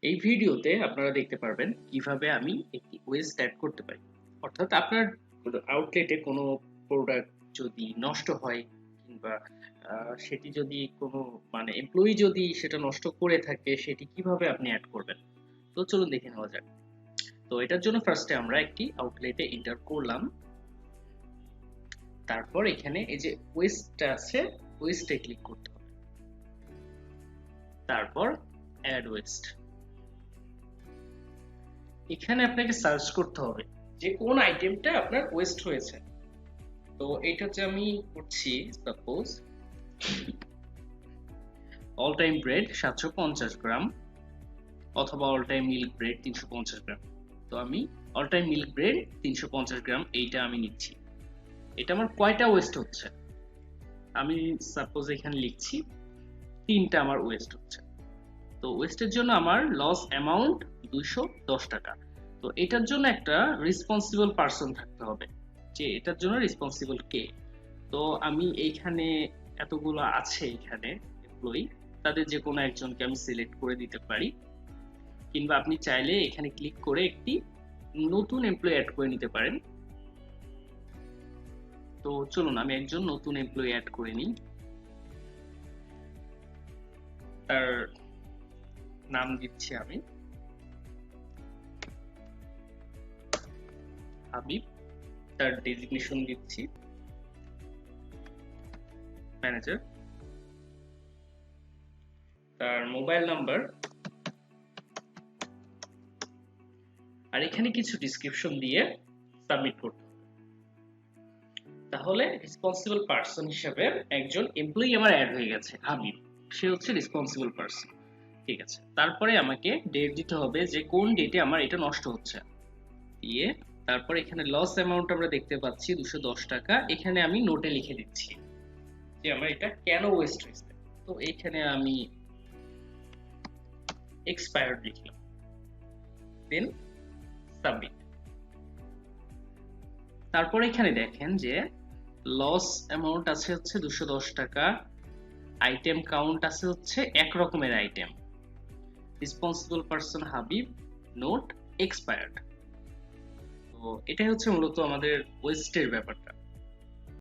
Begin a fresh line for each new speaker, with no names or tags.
এই ভিডিওতে আপনারা দেখতে পারবেন কিভাবে আমি একটি ওয়েস্ট অ্যাড করতে পারি। অর্থাৎ আপনার আউটলেটে কোনো প্রোডাক্ট যদি নষ্ট হয় কিংবা সেটি যদি কোনো এমপ্লয়ি যদি সেটা নষ্ট করে থাকে সেটি কিভাবে আপনি অ্যাড করবেন। তো চলুন দেখে নেওয়া যাক। তো এটার জন্য ফার্স্টে আমরা একটি আউটলেটে এন্টার করলাম। তারপর এখানে এই যে ওয়েস্টটা আছে, ওয়েস্টে ক্লিক করতে হবে। তারপর অ্যাড ওয়েস্ট। এখানে আপনাকে সার্চ করতে হবে যে কোন আইটেমটা আপনার ওয়েস্ট হয়েছে। তো এটা হচ্ছে আমি করছি সাপোজ অল টাইম ব্রেড 750 গ্রাম অথবা অল টাইম মিল্ক ব্রেড 350 গ্রাম। তো আমি অল টাইম মিল্ক ব্রেড 350 গ্রাম এইটা আমি নিচ্ছি। এটা আমার কয়টা ওয়েস্ট হচ্ছে আমি সাপোজ এখানে লিখছি 3টা আমার ওয়েস্ট হচ্ছে। তো ওয়েস্টের জন্য আমার লস অ্যামাউন্ট 210 টাকা। তো এটার জন্য একটা রেসপন্সিবল পারসন থাকতে হবে যে এটার জন্য রেসপন্সিবল কে। তো আমি এইখানে এতগুলো আছে এখানে এমপ্লয়ি, তাদের যে কোনো একজনকে আমি সিলেক্ট করে দিতে পারি, কিংবা আপনি চাইলে এখানে ক্লিক করে একটি নতুন এমপ্লয়ি অ্যাড করে নিতে পারেন। তো চলুন আমি একজন নতুন এমপ্লয়ি অ্যাড করে নিই। তার নাম দিচ্ছি আমি হাবিব। তার ডেজিগনেশন দিচ্ছি ম্যানেজার। তার মোবাইল নাম্বার, আর এখানে কিছু ডিসক্রিপশন দিয়ে সাবমিট করতে হবে। তাহলে রেসপন্সিবল পারসন হিসেবে একজন এমপ্লয়ি আমার অ্যাড হয়ে গেছে, হাবিব। সে হচ্ছে রেসপন্সিবল পারসন। ঠিক আছে, তারপরে আমাকে ডেট দিতে হবে যে কোন ডেটে আমার এটা নষ্ট হচ্ছে দিয়ে। তারপর এখানে লস অ্যামাউন্ট আমরা দেখতে পাচ্ছি 210 টাকা। এখানে আমি নোটে লিখে দিচ্ছি যে আমার এটা কেন ওয়েস্ট হয়েছে। তো এইখানে আমি এক্সপায়ার্ড লিখলাম, দেন সাবমিট। তারপর এখানে দেখেন যে লস অ্যামাউন্ট আছে হচ্ছে 210 টাকা, আইটেম কাউন্ট আছে হচ্ছে এক রকমের item, responsible person Habib, note expired. তো এটাই হচ্ছে মূলত আমাদের ওয়েস্টের ব্যাপারটা।